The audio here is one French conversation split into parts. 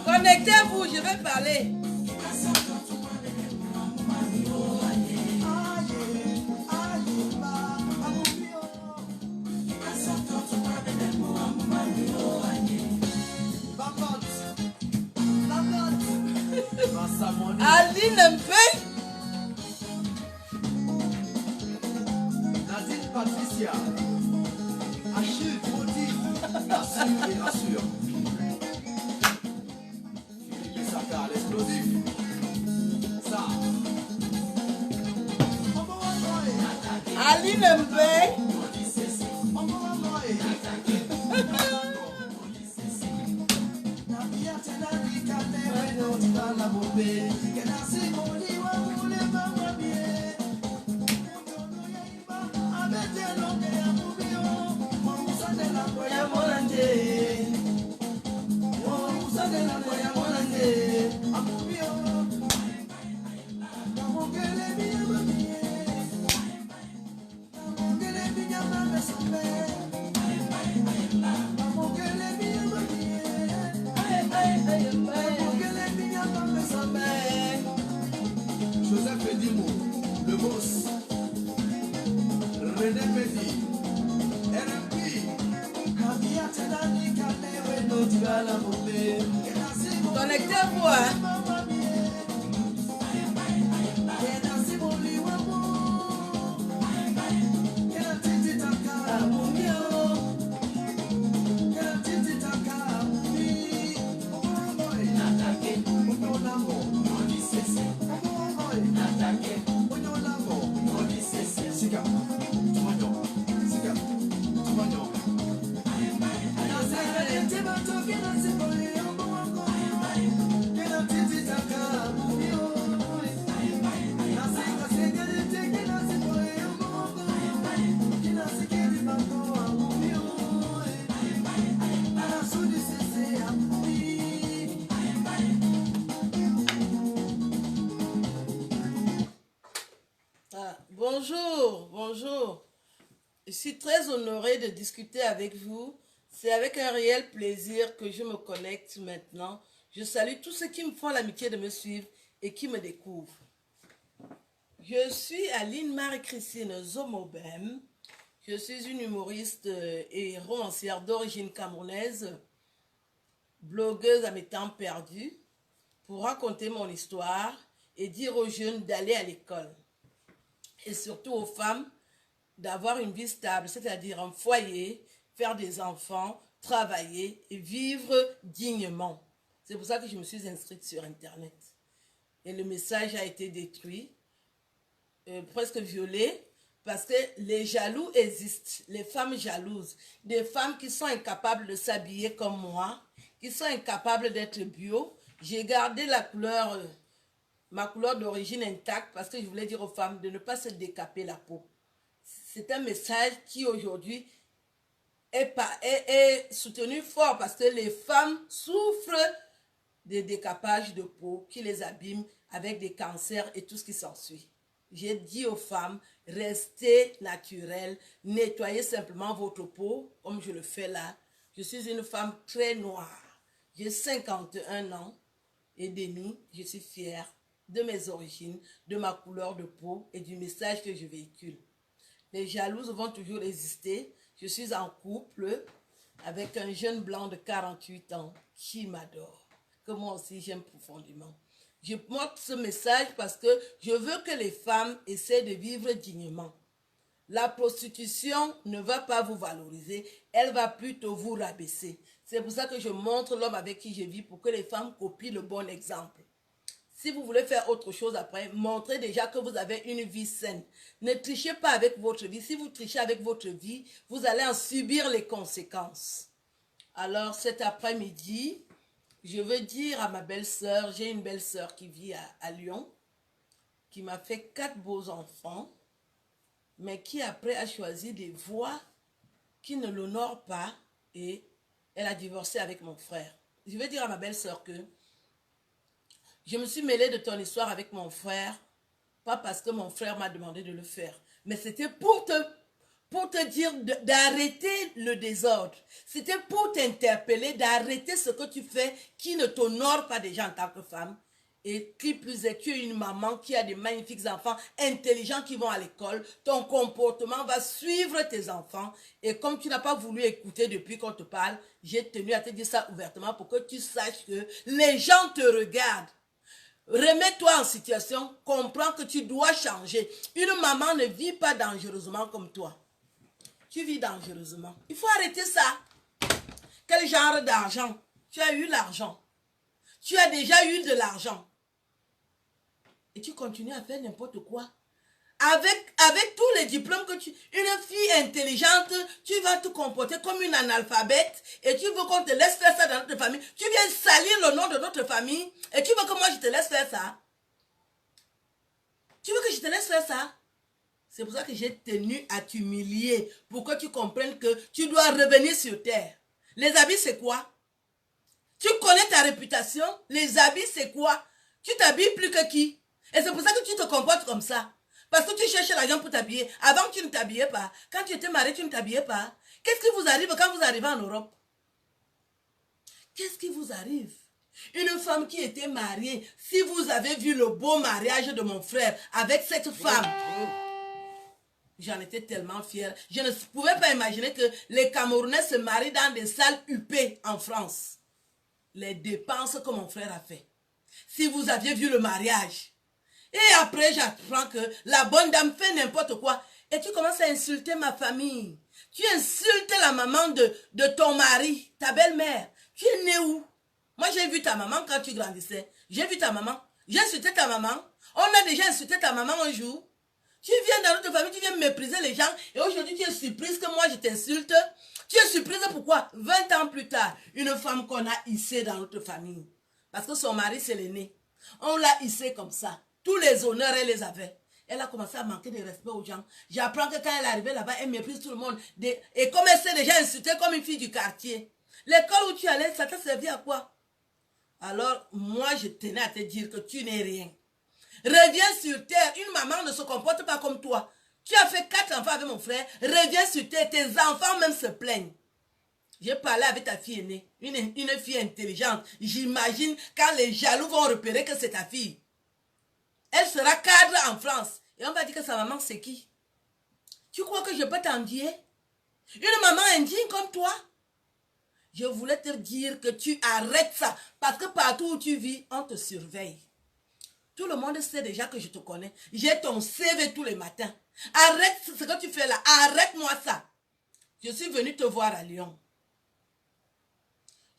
Connectez-vous, je vais parler. Aline Mpe. Nadine Patricia. Achille Maudit. Rassure et rassure. Philippe Saka, l'explosif. Ça. Aline Mpe. Joseph Edimo, le boss. René Petit, RMP. Connectez-vous, hein. Bonjour, bonjour. Je suis très honorée de discuter avec vous. C'est avec un réel plaisir que je me connecte maintenant. Je salue tous ceux qui me font l'amitié de me suivre et qui me découvrent. Je suis Aline Marie-Christine Zomobem. Je suis une humoriste et romancière d'origine camerounaise, blogueuse à mes temps perdus, pour raconter mon histoire et dire aux jeunes d'aller à l'école. Et surtout aux femmes d'avoir une vie stable, c'est-à-dire un foyer, faire des enfants, travailler et vivre dignement. C'est pour ça que je me suis inscrite sur Internet. Et le message a été détruit, presque violé, parce que les jaloux existent, les femmes jalouses, des femmes qui sont incapables de s'habiller comme moi, qui sont incapables d'être bio. J'ai gardé la couleur ma couleur d'origine intacte parce que je voulais dire aux femmes de ne pas se décaper la peau. C'est un message qui aujourd'hui est soutenu fort parce que les femmes souffrent des décapages de peau qui les abîment avec des cancers et tout ce qui s'ensuit. J'ai dit aux femmes, restez naturelles, nettoyez simplement votre peau comme je le fais là. Je suis une femme très noire. J'ai 51 ans et demi. Je suis fière de mes origines, de ma couleur de peau et du message que je véhicule. Les jalouses vont toujours exister. Je suis en couple avec un jeune blanc de 48 ans qui m'adore, que moi aussi j'aime profondément. Je montre ce message parce que je veux que les femmes essaient de vivre dignement. La prostitution ne va pas vous valoriser, elle va plutôt vous rabaisser. C'est pour ça que je montre l'homme avec qui je vis pour que les femmes copient le bon exemple. Si vous voulez faire autre chose après, montrez déjà que vous avez une vie saine. Ne trichez pas avec votre vie. Si vous trichez avec votre vie, vous allez en subir les conséquences. Alors cet après-midi, je veux dire à ma belle-sœur, j'ai une belle-sœur qui vit à Lyon, qui m'a fait 4 beaux enfants, mais qui après a choisi des voies qui ne l'honorent pas et elle a divorcé avec mon frère. Je veux dire à ma belle-sœur que je me suis mêlée de ton histoire avec mon frère, pas parce que mon frère m'a demandé de le faire, mais c'était pour te dire d'arrêter le désordre. C'était pour t'interpeller d'arrêter ce que tu fais qui ne t'honore pas déjà en tant que femme. Et qui plus est, tu es une maman qui a des magnifiques enfants intelligents qui vont à l'école. Ton comportement va suivre tes enfants. Et comme tu n'as pas voulu écouter depuis qu'on te parle, j'ai tenu à te dire ça ouvertement pour que tu saches que les gens te regardent. Remets-toi en situation, comprends que tu dois changer. Une maman ne vit pas dangereusement comme toi. Tu vis dangereusement. Il faut arrêter ça. Quel genre d'argent? Tu as eu l'argent. Tu as déjà eu de l'argent. Et tu continues à faire n'importe quoi. Avec tous les diplômes que tu... Une fille intelligente, tu vas te comporter comme une analphabète et tu veux qu'on te laisse faire ça dans notre famille. Tu viens salir le nom de notre famille et tu veux que moi je te laisse faire ça. Tu veux que je te laisse faire ça? C'est pour ça que j'ai tenu à t'humilier pour que tu comprennes que tu dois revenir sur terre. Les habits, c'est quoi? Tu connais ta réputation? Les habits, c'est quoi? Tu t'habilles plus que qui? Et c'est pour ça que tu te comportes comme ça. Parce que tu cherches l'argent pour t'habiller. Avant, tu ne t'habillais pas. Quand tu étais marié, tu ne t'habillais pas. Qu'est-ce qui vous arrive quand vous arrivez en Europe? Qu'est-ce qui vous arrive? Une femme qui était mariée, si vous avez vu le beau mariage de mon frère avec cette femme, j'en étais tellement fière. Je ne pouvais pas imaginer que les Camerounais se marient dans des salles huppées en France. Les dépenses que mon frère a fait. Si vous aviez vu le mariage. Et après, j'apprends que la bonne dame fait n'importe quoi. Et tu commences à insulter ma famille. Tu insultes la maman de ton mari, ta belle-mère. Tu es né où? Moi, j'ai vu ta maman quand tu grandissais. J'ai vu ta maman. J'ai insulté ta maman. On a déjà insulté ta maman un jour. Tu viens dans notre famille, tu viens mépriser les gens. Et aujourd'hui, tu es surprise que moi, je t'insulte. Tu es surprise pourquoi? 20 ans plus tard, une femme qu'on a hissée dans notre famille. Parce que son mari, c'est l'aîné. On l'a hissée comme ça. Tous les honneurs, elle les avait. Elle a commencé à manquer de respect aux gens. J'apprends que quand elle est arrivée là-bas, elle méprise tout le monde. Et comme elle s'est déjà insultée comme une fille du quartier. L'école où tu allais, ça t'a servi à quoi? Alors, moi, je tenais à te dire que tu n'es rien. Reviens sur terre. Une maman ne se comporte pas comme toi. Tu as fait 4 enfants avec mon frère. Reviens sur terre. Tes enfants même se plaignent. J'ai parlé avec ta fille aînée. Une fille intelligente. J'imagine quand les jaloux vont repérer que c'est ta fille. Elle sera cadre en France. Et on va dire que sa maman, c'est qui? Tu crois que je peux t'envier? Une maman indigne comme toi? Je voulais te dire que tu arrêtes ça. Parce que partout où tu vis, on te surveille. Tout le monde sait déjà que je te connais. J'ai ton CV tous les matins. Arrête ce que tu fais là. Arrête-moi ça. Je suis venue te voir à Lyon.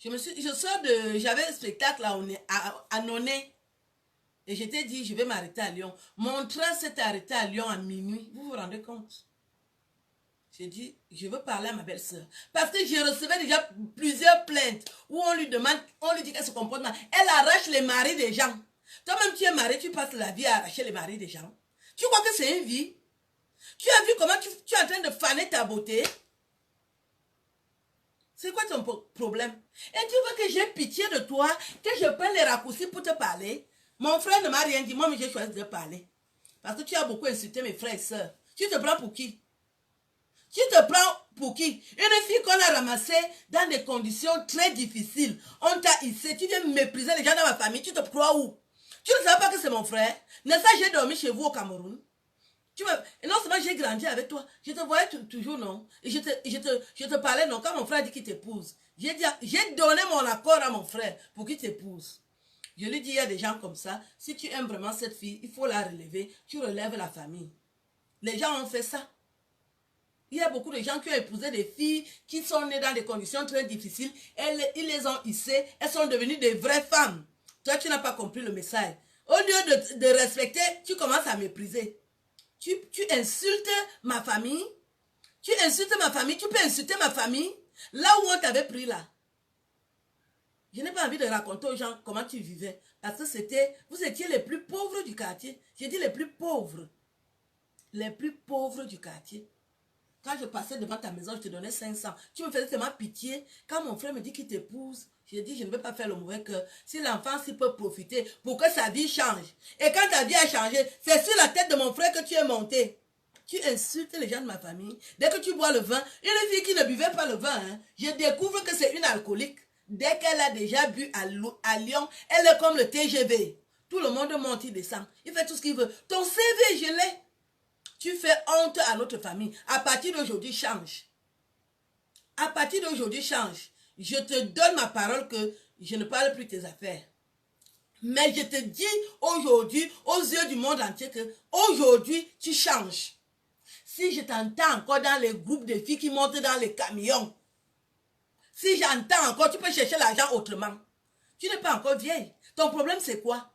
J'avais un spectacle à Noné. Et je t'ai dit, je vais m'arrêter à Lyon. Mon train s'est arrêté à Lyon à minuit. Vous vous rendez compte? J'ai dit, je veux parler à ma belle-sœur. Parce que je recevais déjà plusieurs plaintes où on lui demande, on lui dit qu'elle se comporte mal. Elle arrache les maris des gens. Toi-même, tu es marié, tu passes la vie à arracher les maris des gens. Tu crois que c'est une vie? Tu as vu comment tu es en train de faner ta beauté? C'est quoi ton problème? Et tu veux que j'ai pitié de toi, que je prenne les raccourcis pour te parler? Mon frère ne m'a rien dit, moi, mais j'ai choisi de parler. Parce que tu as beaucoup insulté mes frères et sœurs. Tu te prends pour qui? Tu te prends pour qui? Une fille qu'on a ramassée dans des conditions très difficiles. On t'a hissé, tu viens mépriser les gens dans ma famille, tu te crois où? Tu ne savais pas que c'est mon frère? N'est-ce pas, j'ai dormi chez vous au Cameroun? Et non seulement j'ai grandi avec toi, je te voyais toujours, non? Et je te parlais, non? Quand mon frère dit qu'il t'épouse, j'ai donné mon accord à mon frère pour qu'il t'épouse. Je lui dis, il y a des gens comme ça, si tu aimes vraiment cette fille, il faut la relever, tu relèves la famille. Les gens ont fait ça. Il y a beaucoup de gens qui ont épousé des filles qui sont nées dans des conditions très difficiles, ils les ont hissées, elles sont devenues des vraies femmes. Toi, tu n'as pas compris le message. Au lieu de respecter, tu commences à mépriser. Tu insultes ma famille. Tu insultes ma famille. Tu peux insulter ma famille. Là où on t'avait pris là. Je n'ai pas envie de raconter aux gens comment tu vivais. Parce que vous étiez les plus pauvres du quartier. J'ai dit les plus pauvres. Les plus pauvres du quartier. Quand je passais devant ta maison, je te donnais 500. Tu me faisais tellement pitié. Quand mon frère me dit qu'il t'épouse, j'ai dit, je ne veux pas faire le mauvais cœur. Si l'enfant s'il peut profiter pour que sa vie change. Et quand ta vie a changé, c'est sur la tête de mon frère que tu es monté. Tu insultes les gens de ma famille. Dès que tu bois le vin, une fille qui ne buvait pas le vin, hein, je découvre que c'est une alcoolique. Dès qu'elle a déjà bu à Lyon, elle est comme le TGV. Tout le monde monte, il descend. Il fait tout ce qu'il veut. Ton CV, je l'ai. Tu fais honte à notre famille. À partir d'aujourd'hui, change. À partir d'aujourd'hui, change. Je te donne ma parole que je ne parle plus de tes affaires. Mais je te dis aujourd'hui, aux yeux du monde entier, que aujourd'hui, tu changes. Si je t'entends encore dans les groupes de filles qui montent dans les camions, si j'entends encore, tu peux chercher l'argent autrement. Tu n'es pas encore vieille. Ton problème, c'est quoi?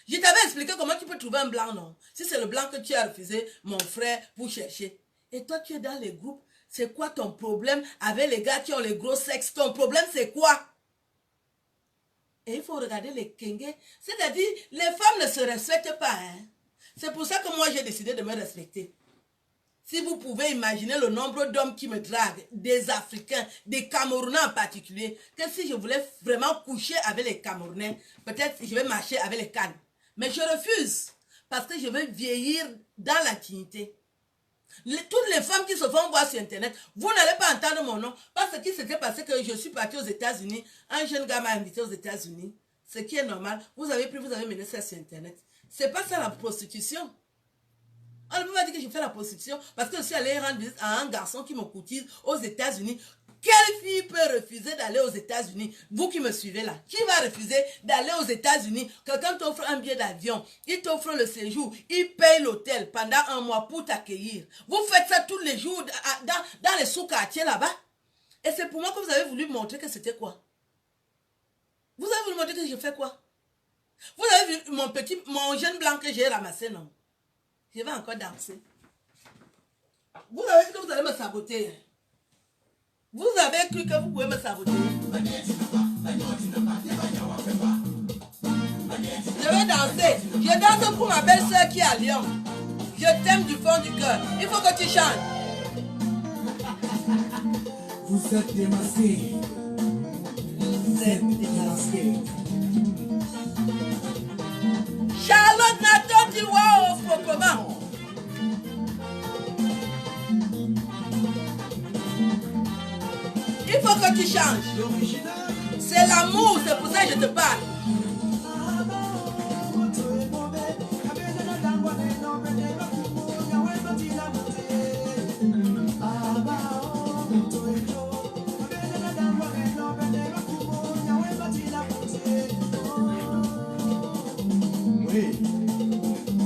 Je t'avais expliqué comment tu peux trouver un blanc, non? Si c'est le blanc que tu as refusé, mon frère, pour chercher. Et toi, tu es dans les groupes. C'est quoi ton problème avec les gars qui ont les gros sexes? Ton problème, c'est quoi? Et il faut regarder les kengues. C'est-à-dire, les femmes ne se respectent pas. Hein? C'est pour ça que moi, j'ai décidé de me respecter. Si vous pouvez imaginer le nombre d'hommes qui me draguent, des Africains, des Camerounais en particulier, que si je voulais vraiment coucher avec les Camerounais, peut-être je vais marcher avec les Cannes. Mais je refuse, parce que je veux vieillir dans la dignité. Toutes les femmes qui se font voir sur Internet, vous n'allez pas entendre mon nom, parce qu'il s'était passé que je suis partie aux États-Unis, un jeune gars m'a invité aux États-Unis, ce qui est normal, vous avez mené ça sur Internet. C'est pas ça la prostitution. On ne peut pas dire que je fais la prostitution parce que je suis allée rendre visite à un garçon qui me courtise aux États-Unis. Quelle fille peut refuser d'aller aux États-Unis? Vous qui me suivez là, qui va refuser d'aller aux États-Unis? Quelqu'un t'offre un billet d'avion, il t'offre le séjour, il paye l'hôtel pendant un mois pour t'accueillir. Vous faites ça tous les jours dans les sous-quartiers là-bas. Et c'est pour moi que vous avez voulu montrer que c'était quoi? Vous avez voulu montrer que je fais quoi? Vous avez vu mon jeune blanc que j'ai ramassé, non? Je vais encore danser. Vous avez cru que vous allez me saboter. Vous avez cru que vous pouvez me saboter. Je vais danser. Je danse pour ma belle-sœur qui est à Lyon. Je t'aime du fond du cœur. Il faut que tu chantes. Vous êtes démasqués. Vous êtes démasqués. Charlotte Nathan, tu vois au faux comment? Il faut que tu changes. C'est l'amour, c'est pour ça que je te parle. Oui.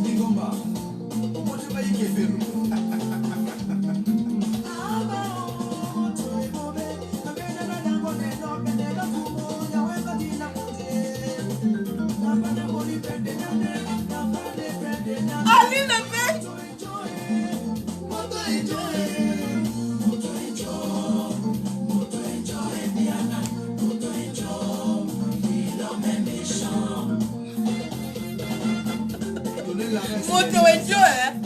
Digomba. Comment tu vas y faire? Moto Enjo, hein?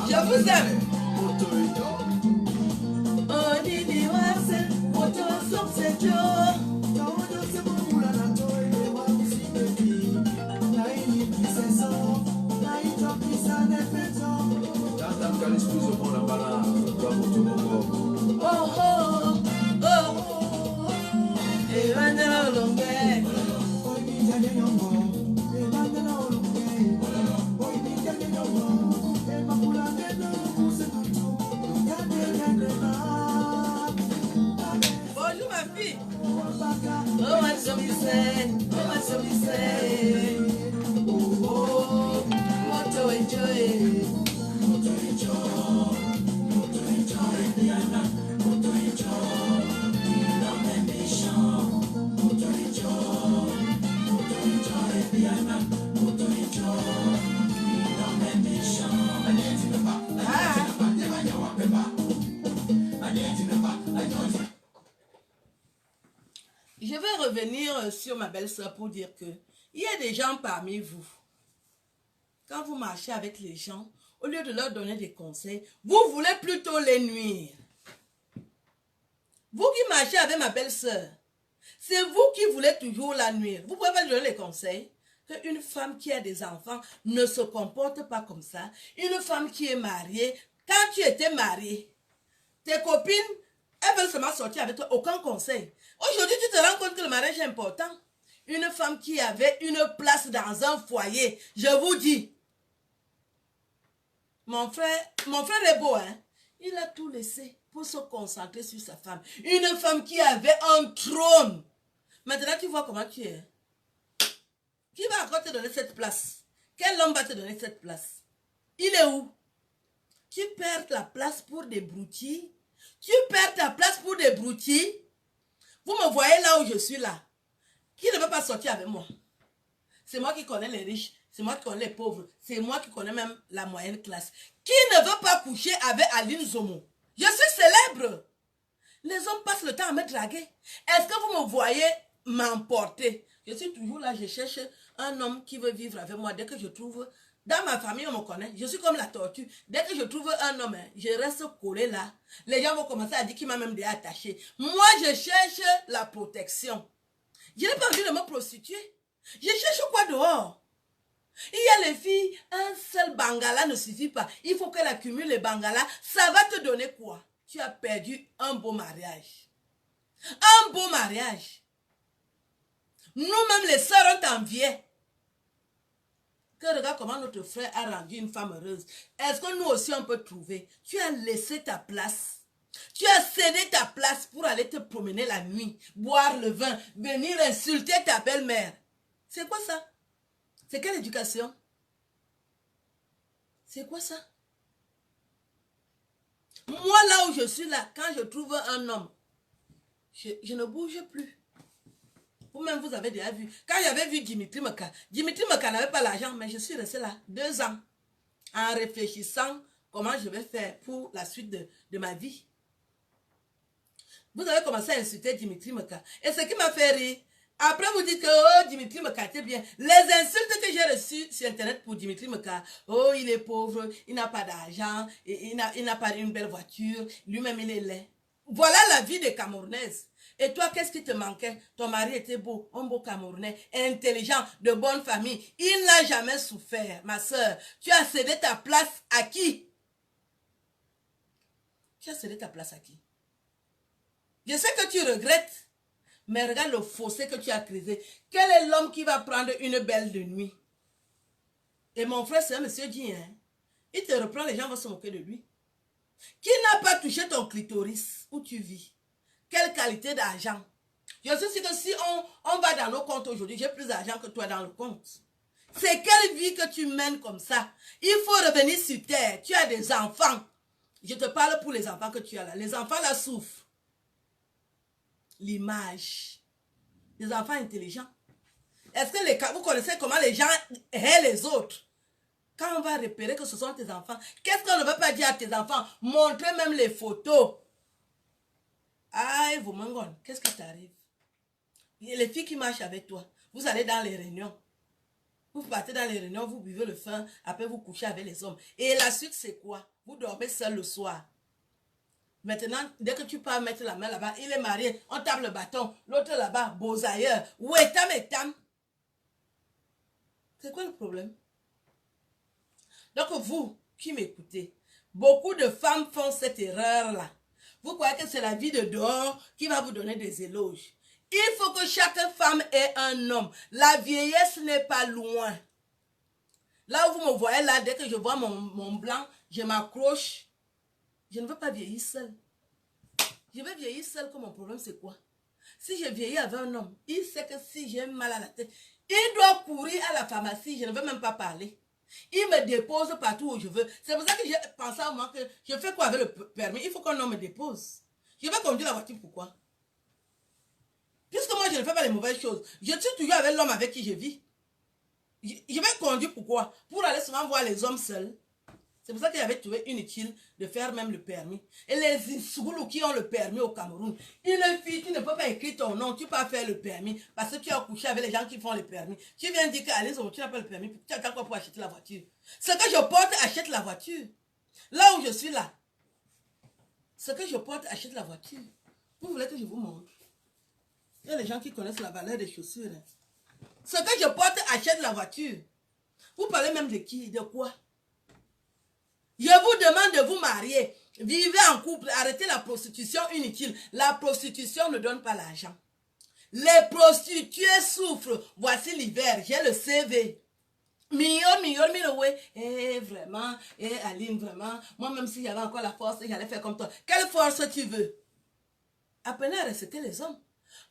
Je vous aime. On dit des oiseaux, moto c'est Joe. Bonjour ma fille. Oh, what shall we say? Oh, what shall we say? Oh, moto enjoy. Je vais revenir sur ma belle-sœur pour dire que il y a des gens parmi vous. Quand vous marchez avec les gens, au lieu de leur donner des conseils, vous voulez plutôt les nuire. Vous qui marchez avec ma belle-sœur, c'est vous qui voulez toujours la nuire. Vous pouvez pas lui donner les conseils. Qu'une femme qui a des enfants ne se comporte pas comme ça. Une femme qui est mariée, quand tu étais mariée, tes copines, elles veulent seulement sortir avec toi, aucun conseil. Aujourd'hui, tu te rends compte que le mariage est important. Une femme qui avait une place dans un foyer, je vous dis, mon frère est beau, hein? Il a tout laissé pour se concentrer sur sa femme. Une femme qui avait un trône. Maintenant, tu vois comment tu es. Qui va encore te donner cette place? Quel homme va te donner cette place? Il est où? Tu perds ta place pour des broutilles? Tu perds ta place pour des broutilles? Vous me voyez là où je suis là. Qui ne veut pas sortir avec moi? C'est moi qui connais les riches. C'est moi qui connais les pauvres. C'est moi qui connais même la moyenne classe. Qui ne veut pas coucher avec Aline Zomo? Je suis célèbre. Les hommes passent le temps à me draguer. Est-ce que vous me voyez m'emporter? Je suis toujours là, je cherche un homme qui veut vivre avec moi. Dès que je trouve, dans ma famille, on me connaît. Je suis comme la tortue. Dès que je trouve un homme, je reste collé là. Les gens vont commencer à dire qu'il m'a même déjà attaché. Moi, je cherche la protection. Je n'ai pas envie de me prostituer. Je cherche quoi dehors? Il y a les filles, un seul bangala ne suffit pas. Il faut qu'elle accumule les bangalas. Ça va te donner quoi? Tu as perdu un beau mariage. Un beau mariage. Nous-mêmes, les sœurs, on t'enviait. Que regarde comment notre frère a rendu une femme heureuse. Est-ce que nous aussi, on peut trouver? Tu as laissé ta place. Tu as cédé ta place pour aller te promener la nuit, boire le vin, venir insulter ta belle-mère. C'est quoi ça? C'est quelle éducation? C'est quoi ça? Moi, là où je suis là, quand je trouve un homme, je ne bouge plus. Vous-même, vous avez déjà vu. Quand j'avais vu Dimitri Meka n'avait pas l'argent, mais je suis restée là 2 ans en réfléchissant comment je vais faire pour la suite de ma vie. Vous avez commencé à insulter Dimitri Meka. Et ce qui m'a fait rire, après vous dites que oh, Dimitri Meka était bien. Les insultes que j'ai reçues sur Internet pour Dimitri Meka, oh, il est pauvre, il n'a pas d'argent, il n'a pas une belle voiture, lui-même il est laid. Voilà la vie des Camerounaises. Et toi, qu'est-ce qui te manquait? Ton mari était beau, un beau Camerounais, intelligent, de bonne famille. Il n'a jamais souffert, ma soeur. Tu as cédé ta place à qui? Tu as cédé ta place à qui? Je sais que tu regrettes, mais regarde le fossé que tu as creusé. Quel est l'homme qui va prendre une belle de nuit? Et mon frère, c'est un monsieur dit, hein, il te reprend, les gens vont se moquer de lui. Qui n'a pas touché ton clitoris où tu vis? Quelle qualité d'argent? Je suis sûre que si on va dans nos comptes aujourd'hui, j'ai plus d'argent que toi dans le compte. C'est quelle vie que tu mènes comme ça? Il faut revenir sur terre. Tu as des enfants. Je te parle pour les enfants que tu as là. Les enfants là souffrent. L'image. Les enfants intelligents. Est-ce que vous connaissez comment les gens haïssent les autres? Quand on va repérer que ce sont tes enfants, qu'est-ce qu'on ne veut pas dire à tes enfants? Montrez même les photos. Aïe, vous mangonnes, qu'est-ce qui t'arrive? Les filles qui marchent avec toi, vous allez dans les réunions. Vous partez dans les réunions, vous buvez le vin, après vous couchez avec les hommes. Et la suite, c'est quoi? Vous dormez seul le soir. Maintenant, dès que tu pars mettre la main là-bas, il est marié, on tape le bâton. L'autre là-bas, beaux ailleurs. Où est tam et tam? C'est quoi le problème? Donc vous qui m'écoutez, beaucoup de femmes font cette erreur-là. Vous croyez que c'est la vie de dehors qui va vous donner des éloges. Il faut que chaque femme ait un homme. La vieillesse n'est pas loin. Là où vous me voyez là, dès que je vois mon blanc, je m'accroche. Je ne veux pas vieillir seule. Je vais vieillir seule, que mon problème c'est quoi? Si je vieillis avec un homme, il sait que si j'ai mal à la tête, il doit courir à la pharmacie, je ne veux même pas parler. Il me dépose partout où je veux. C'est pour ça que j'ai pensé à moi que je fais quoi avec le permis? Il faut qu'un homme me dépose. Je vais conduire la voiture, pourquoi? Puisque moi je ne fais pas les mauvaises choses. Je suis toujours avec l'homme avec qui je vis. Je vais conduire pourquoi? Pour aller souvent voir les hommes seuls. C'est pour ça que j'avais trouvé inutile de faire même le permis. Et les Sougoulous qui ont le permis au Cameroun, une fille, tu ne peux pas écrire ton nom, tu peux pas faire le permis parce que tu as couché avec les gens qui font le permis. Tu viens dire qu'Alice, tu n'as pas le permis, tu attends quoi pour acheter la voiture? Ce que je porte, achète la voiture. Là où je suis là, ce que je porte, achète la voiture. Vous voulez que je vous montre? Il y a les gens qui connaissent la valeur des chaussures. Ce que je porte, achète la voiture. Vous parlez même de qui? De quoi? Je vous demande de vous marier. Vivez en couple. Arrêtez la prostitution inutile. La prostitution ne donne pas l'argent. Les prostituées souffrent. Voici l'hiver. J'ai le CV. Vraiment. Aline, vraiment. Moi, même si j'avais encore la force, j'allais faire comme toi. Quelle force tu veux? Apprenez à respecter les hommes.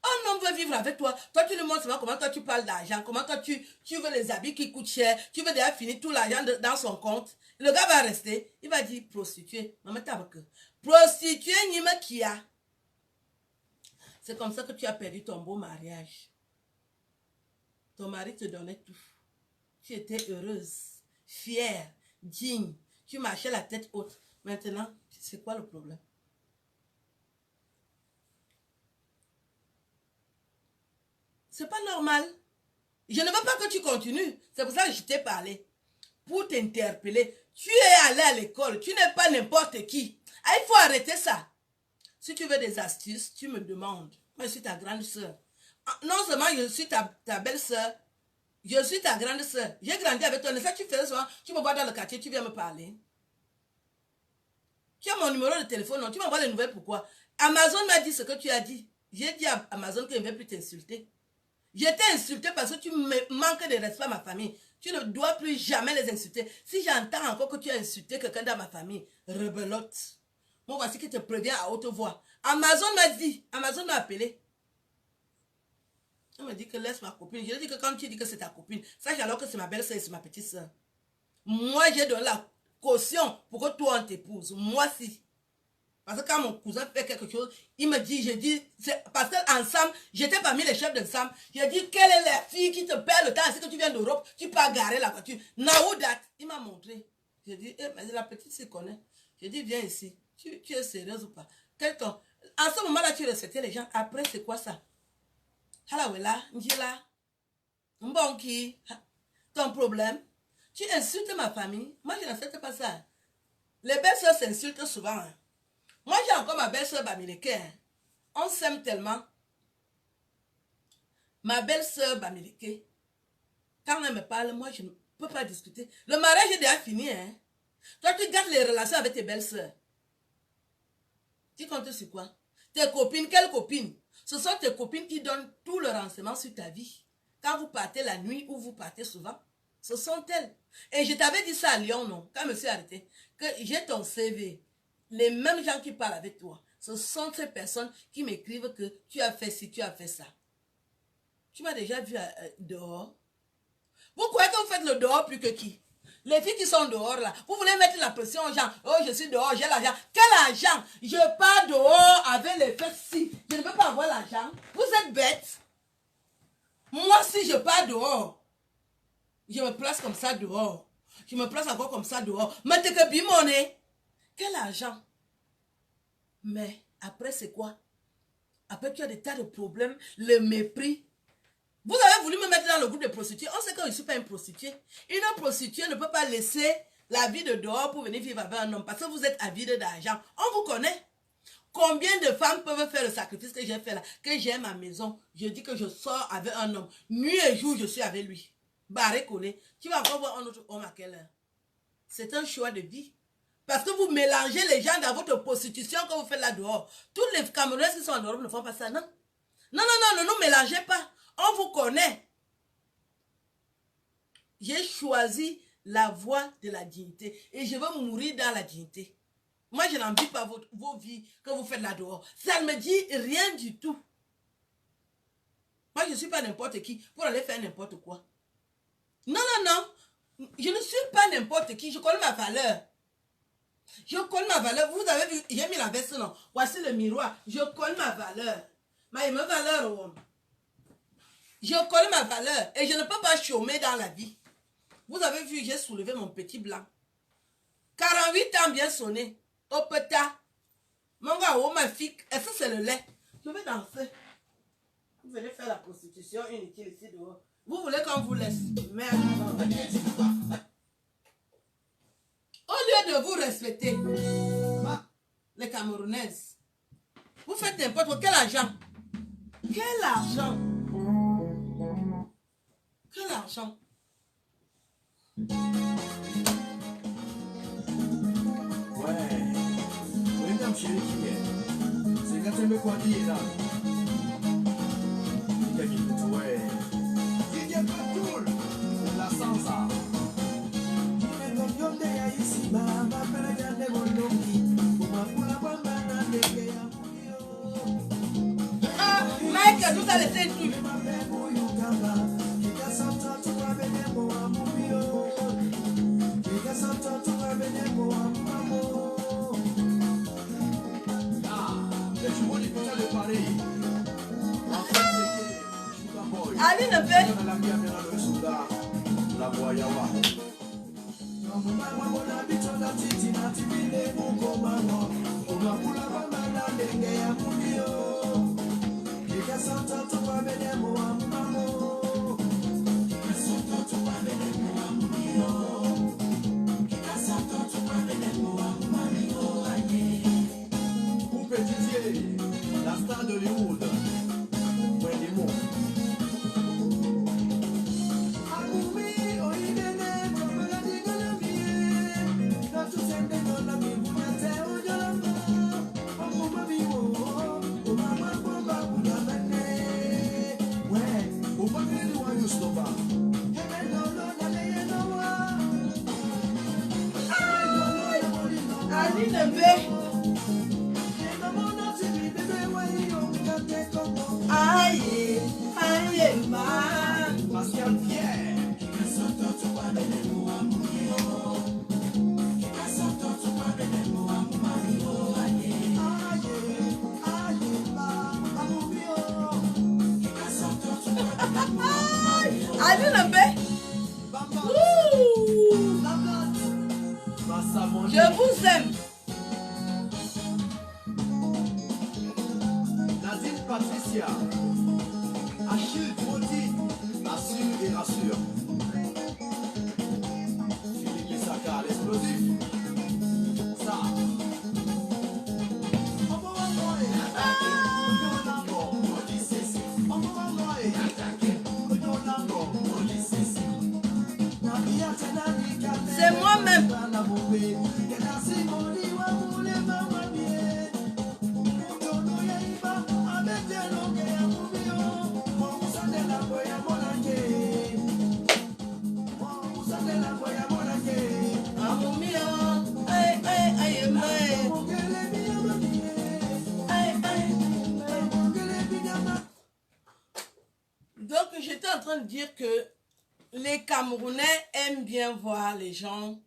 Un homme veut vivre avec toi. Toi, tu lui montres comment toi tu parles d'argent, comment toi tu veux les habits qui coûtent cher, tu veux déjà finir tout l'argent dans son compte. Le gars va rester, il va dire prostituée. Prostituée, Nima Kia. C'est comme ça que tu as perdu ton beau mariage. Ton mari te donnait tout. Tu étais heureuse, fière, digne. Tu marchais la tête haute. Maintenant, c'est quoi le problème? C'est pas normal. Je ne veux pas que tu continues. C'est pour ça que je t'ai parlé. Pour t'interpeller. Tu es allé à l'école. Tu n'es pas n'importe qui. Ah, il faut arrêter ça. Si tu veux des astuces, tu me demandes. Moi, je suis ta grande soeur. Non seulement je suis ta belle-soeur, je suis ta grande soeur. J'ai grandi avec toi. Tu faisais souvent, tu me vois dans le quartier, tu viens me parler. Tu as mon numéro de téléphone, non? Tu m'envoies les nouvelles, pourquoi? Amazon m'a dit ce que tu as dit. J'ai dit à Amazon que je ne vais plus t'insulter. J'étais insulté parce que tu manques de respect à ma famille. Tu ne dois plus jamais les insulter. Si j'entends encore que tu as insulté quelqu'un dans ma famille, rebelote. Moi, voici qui te prévient à haute voix. Amazon m'a dit, Amazon m'a appelé. Elle m'a dit que laisse ma copine. Je lui ai dit que quand tu dis que c'est ta copine, sache alors que c'est ma belle-sœur et c'est ma petite soeur. Moi, j'ai donné la caution pour que toi, on t'épouse. Moi, si. Parce que quand mon cousin fait quelque chose, il me dit, je dis, parce qu'ensemble, j'étais parmi les chefs d'ensemble, je dis, quelle est la fille qui te perd le temps, ainsi que tu viens d'Europe, tu peux garer la voiture. Now that, il m'a montré. Je dis, mais la petite se connaît. Je dis, viens ici, tu es sérieuse ou pas? Quelqu'un, en ce moment-là, tu respectais les gens, après, c'est quoi ça? Halawela, Njila, Mbonki, ton problème, tu insultes ma famille, moi je n'accepte pas ça. Les belles-sœurs s'insultent souvent, hein. Moi, j'ai encore ma belle-sœur Bamileke. On s'aime tellement. Ma belle-sœur Bamileke, quand elle me parle, moi, je ne peux pas discuter. Le mariage est déjà fini. Hein? Toi, tu gardes les relations avec tes belles-sœurs. Tu comptes sur quoi? Tes copines, quelles copines? Ce sont tes copines qui donnent tout le renseignement sur ta vie. Quand vous partez la nuit ou vous partez souvent, ce sont elles. Et je t'avais dit ça à Lyon, non? Quand je me suis arrêtée, que j'ai ton CV. Les mêmes gens qui parlent avec toi, ce sont ces personnes qui m'écrivent que tu as fait ci, tu as fait ça. Tu m'as déjà vu dehors. Vous croyez que vous faites le dehors plus que qui? Les filles qui sont dehors là, vous voulez mettre la pression aux gens. Oh, je suis dehors, j'ai l'argent. Quel argent? Je pars dehors avec les fesses. Je ne veux pas avoir l'argent. Vous êtes bêtes. Moi, si je pars dehors, je me place comme ça dehors. Je me place encore comme ça dehors. Mais t'es que bimoné. Quel argent? Mais après, c'est quoi? Après, tu as des tas de problèmes, le mépris. Vous avez voulu me mettre dans le groupe de prostituées. On sait que je ne suis pas une prostituée. Une prostituée ne peut pas laisser la vie de dehors pour venir vivre avec un homme parce que vous êtes avide d'argent. On vous connaît. Combien de femmes peuvent faire le sacrifice que j'ai fait là? Que j'ai ma maison. Je dis que je sors avec un homme. Nuit et jour, je suis avec lui. Barré collé. Tu vas encore voir un autre homme à quelle heure? C'est un choix de vie. Parce que vous mélangez les gens dans votre prostitution que vous faites là dehors. Tous les Camerounais qui sont en Europe ne font pas ça, non? Non, non, non, ne nous mélangez pas. On vous connaît. J'ai choisi la voie de la dignité. Et je veux mourir dans la dignité. Moi, je n'envie pas vos vies que vous faites là dehors. Ça ne me dit rien du tout. Moi, je ne suis pas n'importe qui pour aller faire n'importe quoi. Non, non, non. Je ne suis pas n'importe qui. Je connais ma valeur. Je connais ma valeur. Vous avez vu, j'ai mis la veste, non? Voici le miroir. Je connais ma valeur. Ma valeur, je connais ma valeur. Et je ne peux pas chômer dans la vie. Vous avez vu, j'ai soulevé mon petit blanc. 48 ans bien sonné. Au peta. Mon gars, oh ma fille. Est-ce que c'est le lait? Je vais danser. Vous venez faire la prostitution inutile ici dehors. Vous voulez qu'on vous laisse? Merde. Au lieu de vous respecter, les Camerounaises, vous faites n'importe quoi. Quel argent? Quel argent? Quel argent? Ouais. Mesdames, chérie, qui est? C'est quand tu me crois qui est là. Ouais. Il n'y a pas de tour. C'est la salsa. Ah, Mike, tout ça, laissez un truc. Ali ne fait. Pour Pétitier, la star d'Hollywood. Ali ne fait. Aïe, aïe, man. Pascal Pierre. Ali ne fait. Je vous aime. Nadine Patricia. Achille Troti. Assure et rassure. Philippe Lissaka, l'explosif. Ça. C'est moi-même. Donc, j'étais en train de dire que les Camerounais aiment bien voir les gens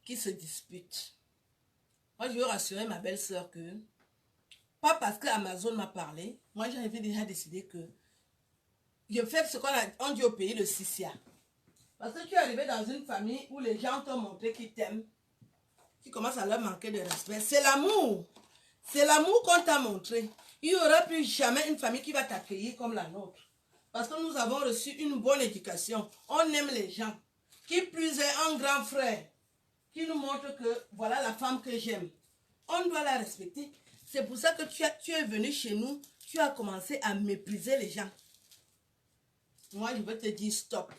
qui se disputent. Moi, je veux rassurer ma belle-sœur que, pas parce que Amazon m'a parlé, moi j'avais déjà décidé que je fais ce qu'on dit au pays, le Sissia. Parce que tu es arrivé dans une famille où les gens t'ont montré qu'ils t'aiment. Tu commences à leur manquer de respect. C'est l'amour. C'est l'amour qu'on t'a montré. Il n'y aura plus jamais une famille qui va t'accueillir comme la nôtre. Parce que nous avons reçu une bonne éducation. On aime les gens. Qui plus est un grand frère qui nous montre que voilà la femme que j'aime. On doit la respecter. C'est pour ça que tu es venu chez nous. Tu as commencé à mépriser les gens. Moi, je veux te dire stop.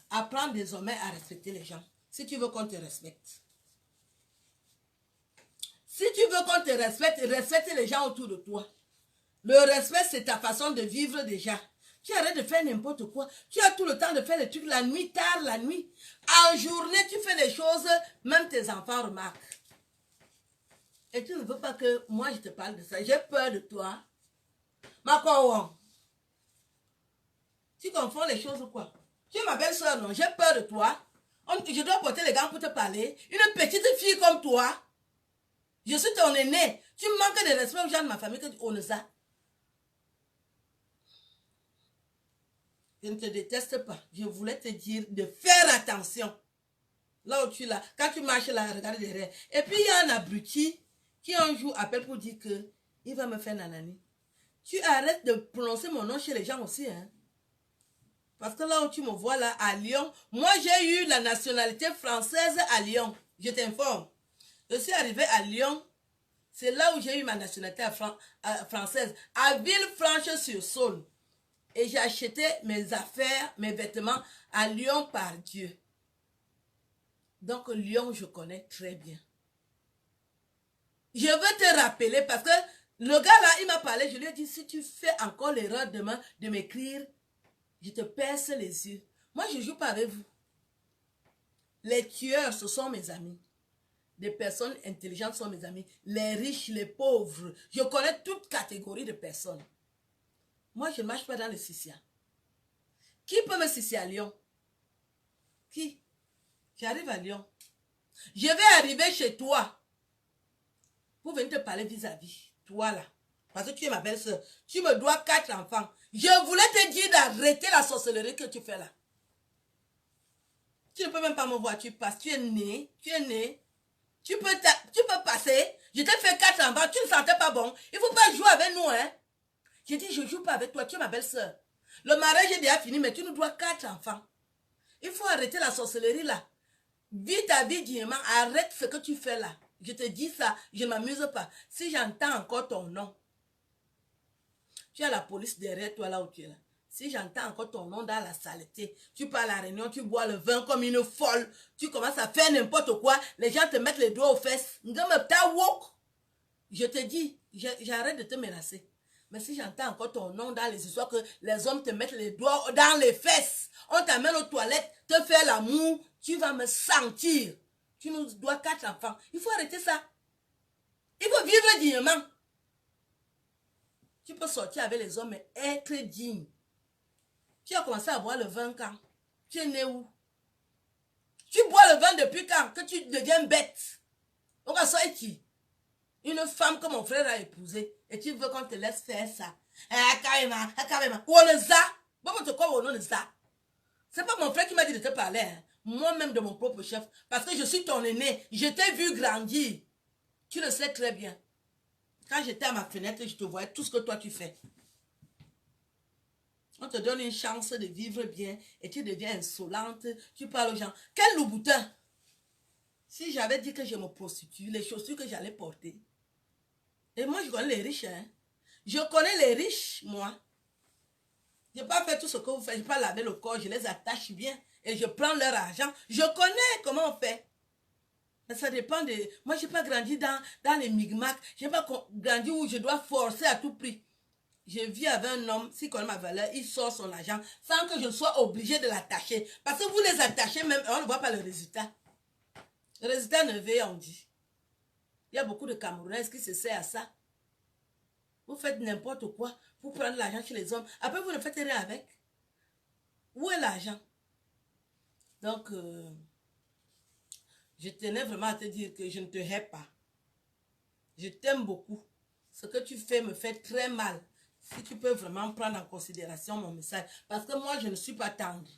Apprends désormais à respecter les gens. Si tu veux qu'on te respecte. Si tu veux qu'on te respecte, respecte les gens autour de toi. Le respect, c'est ta façon de vivre déjà. Tu arrêtes de faire n'importe quoi. Tu as tout le temps de faire des trucs la nuit, tard, la nuit. En journée, tu fais des choses, même tes enfants remarquent. Et tu ne veux pas que moi je te parle de ça. J'ai peur de toi. Makowon. Tu confonds les choses ou quoi? Tu es ma belle-soeur, non? J'ai peur de toi. Je dois porter les gants pour te parler. Une petite fille comme toi. Je suis ton aîné. Tu manques de respect aux gens de ma famille que tu honnes ça. Je ne te déteste pas. Je voulais te dire de faire attention. Là où tu es là. Quand tu marches là, regarde derrière. Et puis il y a un abruti qui un jour appelle pour dire que il va me faire nanani. Tu arrêtes de prononcer mon nom chez les gens aussi, hein. Parce que là où tu me vois là, à Lyon, moi j'ai eu la nationalité française à Lyon. Je t'informe. Je suis arrivée à Lyon. C'est là où j'ai eu ma nationalité française. À Villefranche-sur-Saône. Et j'ai acheté mes affaires, mes vêtements à Lyon par Dieu. Donc Lyon, je connais très bien. Je veux te rappeler parce que le gars là, il m'a parlé. Je lui ai dit, si tu fais encore l'erreur demain de m'écrire, je te perce les yeux. Moi, je ne joue pas avec vous. Les tueurs, ce sont mes amis. Des personnes intelligentes sont mes amis. Les riches, les pauvres. Je connais toute catégorie de personnes. Moi, je ne marche pas dans le Sissia. Qui peut me Sissia à Lyon? Qui? J'arrive à Lyon. Je vais arriver chez toi pour venir te parler vis-à-vis. Toi là. Parce que tu es ma belle-sœur. Tu me dois 4 enfants. Je voulais te dire d'arrêter la sorcellerie que tu fais là. Tu ne peux même pas me voir. Tu passes. Tu es né. Tu es né. Tu peux passer. Je t'ai fait 4 enfants. Tu ne sentais pas bon. Il ne faut pas jouer avec nous, hein. J'ai dit, je ne joue pas avec toi. Tu es ma belle-sœur. Le mariage est déjà fini, mais tu nous dois 4 enfants. Il faut arrêter la sorcellerie là. Vis ta vie dignement. Arrête ce que tu fais là. Je te dis ça. Je ne m'amuse pas. Si j'entends encore ton nom. Tu as la police derrière toi là où tu es là. Si j'entends encore ton nom dans la saleté, tu pars à la réunion, tu bois le vin comme une folle, tu commences à faire n'importe quoi, les gens te mettent les doigts aux fesses. Je te dis, j'arrête de te menacer. Mais si j'entends encore ton nom dans les histoires que les hommes te mettent les doigts dans les fesses, on t'amène aux toilettes, te faire l'amour, tu vas me sentir. Tu nous dois 4 enfants. Il faut arrêter ça. Il faut vivre dignement. Tu peux sortir avec les hommes et être digne. Tu as commencé à boire le vin quand? Tu es né où? Tu bois le vin depuis quand? Que tu deviens bête. On va sortir qui? Une femme que mon frère a épousée. Et tu veux qu'on te laisse faire ça? Carrément. Ou on ça? C'est pas mon frère qui m'a dit de te parler. Hein. Moi-même de mon propre chef. Parce que je suis ton aîné. Je t'ai vu grandir. Tu le sais très bien. Quand j'étais à ma fenêtre, je te voyais tout ce que toi tu fais. On te donne une chance de vivre bien et tu deviens insolente. Tu parles aux gens. Quel louboutin! Si j'avais dit que je me prostitue, les chaussures que j'allais porter. Et moi, je connais les riches. Hein? Je connais les riches, moi. Je n'ai pas fait tout ce que vous faites. Je n'ai pas lavé le corps. Je les attache bien. Et je prends leur argent. Je connais comment on fait. Mais ça dépend de... Moi, je n'ai pas grandi dans les micmacs. Je n'ai pas grandi où je dois forcer à tout prix. Je vis avec un homme, s'il connaît ma valeur, il sort son argent sans que je sois obligé de l'attacher. Parce que vous les attachez même, on ne voit pas le résultat. Le résultat ne veut, on dit. Il y a beaucoup de Camerounaises qui se servent à ça. Vous faites n'importe quoi pour prendre l'argent chez les hommes. Après, vous ne faites rien avec. Où est l'argent? Donc, je tenais vraiment à te dire que je ne te hais pas. Je t'aime beaucoup. Ce que tu fais me fait très mal. Si tu peux vraiment prendre en considération mon message. Parce que moi, je ne suis pas tendre.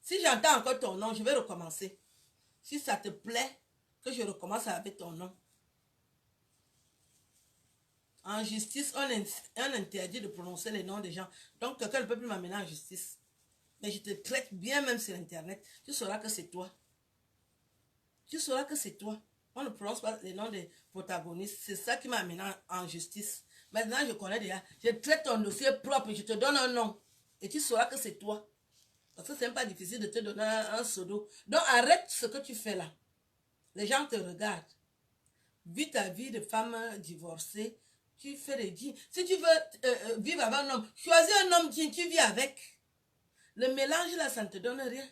Si j'entends encore ton nom, je vais recommencer. Si ça te plaît, que je recommence avec ton nom. En justice, on interdit de prononcer les noms des gens. Donc, quelqu'un ne peut plus m'amener en justice. Mais je te traite bien même sur Internet. Tu sauras que c'est toi. Tu sauras que c'est toi. On ne prononce pas les noms des protagonistes. C'est ça qui m'a amené en justice. Maintenant, je connais déjà. Je traite ton dossier propre. Je te donne un nom. Et tu sauras que c'est toi. Parce que c'est même pas difficile de te donner un pseudo. Donc, arrête ce que tu fais là. Les gens te regardent. Vis ta vie de femme divorcée. Tu fais des dînes. Si tu veux vivre avec un homme, choisis un homme digne, tu vis avec. Le mélange là, ça ne te donne rien.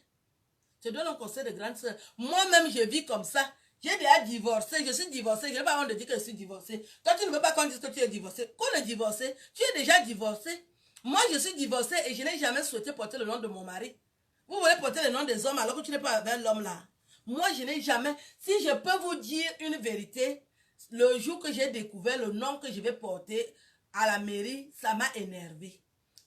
Je te donne un conseil de grande sœur. Moi-même, je vis comme ça. J'ai déjà divorcé, je suis divorcée. Je n'ai pas honte de dire que je suis divorcée. Toi, tu ne veux pas qu'on dise que tu es divorcée. Qu'on est divorcé, tu es déjà divorcée. Moi, je suis divorcée et je n'ai jamais souhaité porter le nom de mon mari. Vous voulez porter le nom des hommes alors que tu n'es pas avec l'homme là. Moi, je n'ai jamais... Si je peux vous dire une vérité, le jour que j'ai découvert le nom que je vais porter à la mairie, ça m'a énervé.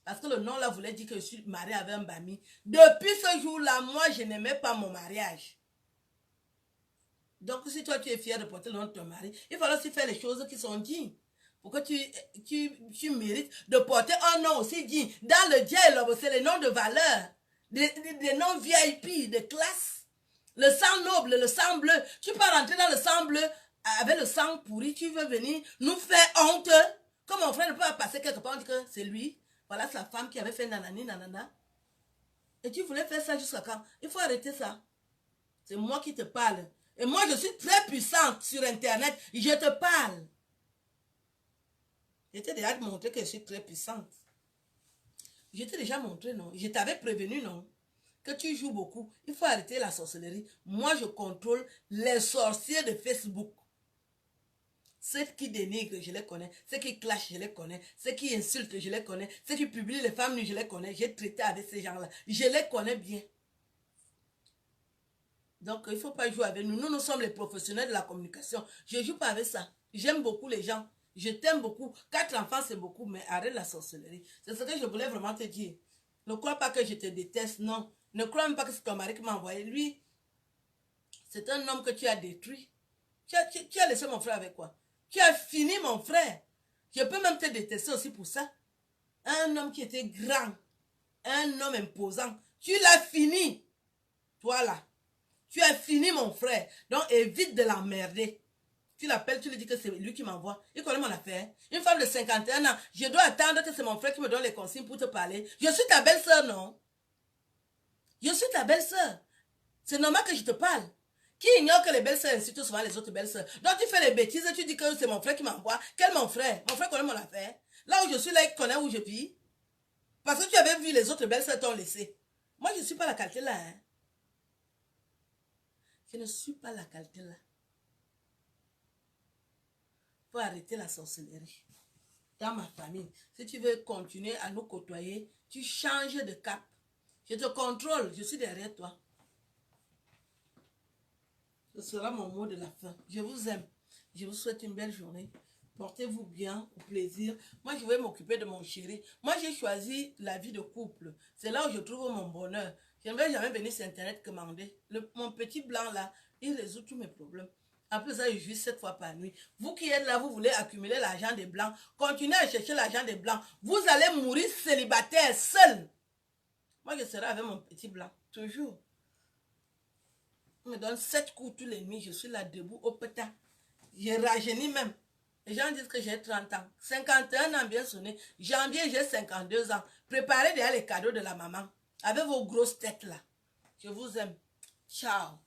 Parce que le nom là voulait dire que je suis mariée avec un bami. Depuis ce jour-là, moi, je n'aimais pas mon mariage. Donc, si toi, tu es fier de porter le nom de ton mari, il faut aussi faire les choses qui sont dignes. Pour que tu mérites de porter un nom aussi digne. Dans le dialogue, c'est les noms de valeur. Des noms VIP, de classe. Le sang noble, le sang bleu. Tu peux rentrer dans le sang bleu avec le sang pourri. Tu veux venir nous faire honte. Comme mon frère ne peut pas passer quelque part, on dit que c'est lui. Voilà sa femme qui avait fait nanani, nanana. Et tu voulais faire ça jusqu'à quand? Il faut arrêter ça. C'est moi qui te parle. Et moi, je suis très puissante sur Internet. Je te parle. Je t'ai déjà montré que je suis très puissante. Je t'ai déjà montré, non? Je t'avais prévenu, non? Que tu joues beaucoup. Il faut arrêter la sorcellerie. Moi, je contrôle les sorciers de Facebook. Ceux qui dénigrent, je les connais. Ceux qui clashent, je les connais. Ceux qui insultent, je les connais. Ceux qui publient les femmes nues, je les connais. J'ai traité avec ces gens-là. Je les connais bien. Donc, il ne faut pas jouer avec nous. Nous sommes les professionnels de la communication. Je ne joue pas avec ça. J'aime beaucoup les gens. Je t'aime beaucoup. 4 enfants, c'est beaucoup, mais arrête la sorcellerie. C'est ce que je voulais vraiment te dire. Ne crois pas que je te déteste, non. Ne crois même pas que c'est ton mari qui m'a envoyé. Lui, c'est un homme que tu as détruit. Tu as laissé mon frère avec quoi? Tu as fini mon frère. Je peux même te détester aussi pour ça. Un homme qui était grand. Un homme imposant. Tu l'as fini. Toi là. Tu as fini mon frère. Donc évite de l'emmerder. Tu l'appelles, tu lui dis que c'est lui qui m'envoie. Il connaît mon affaire. Une femme de 51 ans, je dois attendre que c'est mon frère qui me donne les consignes pour te parler. Je suis ta belle-sœur, non? Je suis ta belle-sœur. C'est normal que je te parle. Qui ignore que les belles-sœurs insultent souvent les autres belles-sœurs? Donc tu fais les bêtises et tu dis que c'est mon frère qui m'envoie. Quel mon frère? Mon frère connaît mon affaire. Là où je suis, là, il connaît où je vis. Parce que tu avais vu les autres belles-sœurs t'ont laissé. Moi, je ne suis pas la qualité là. Hein? Je ne suis pas la qualité là. Faut arrêter la sorcellerie. Dans ma famille, si tu veux continuer à nous côtoyer, tu changes de cap. Je te contrôle, je suis derrière toi. Ce sera mon mot de la fin. Je vous aime. Je vous souhaite une belle journée. Portez-vous bien, au plaisir. Moi, je vais m'occuper de mon chéri. Moi, j'ai choisi la vie de couple. C'est là où je trouve mon bonheur. Je ne vais jamais venir sur Internet commander. Mon petit blanc là, il résout tous mes problèmes. En plus, ça, je joue 7 fois par nuit. Vous qui êtes là, vous voulez accumuler l'argent des blancs. Continuez à chercher l'argent des blancs. Vous allez mourir célibataire, seul. Moi, je serai avec mon petit blanc. Toujours. On me donne 7 coups tous les nuits. Je suis là debout au pétard. Je rajeunis même. Les gens disent que j'ai 30 ans. 51 ans bien sonné. Janvier, j'ai 52 ans. Préparez déjà les cadeaux de la maman. Avec vos grosses têtes là. Je vous aime. Ciao.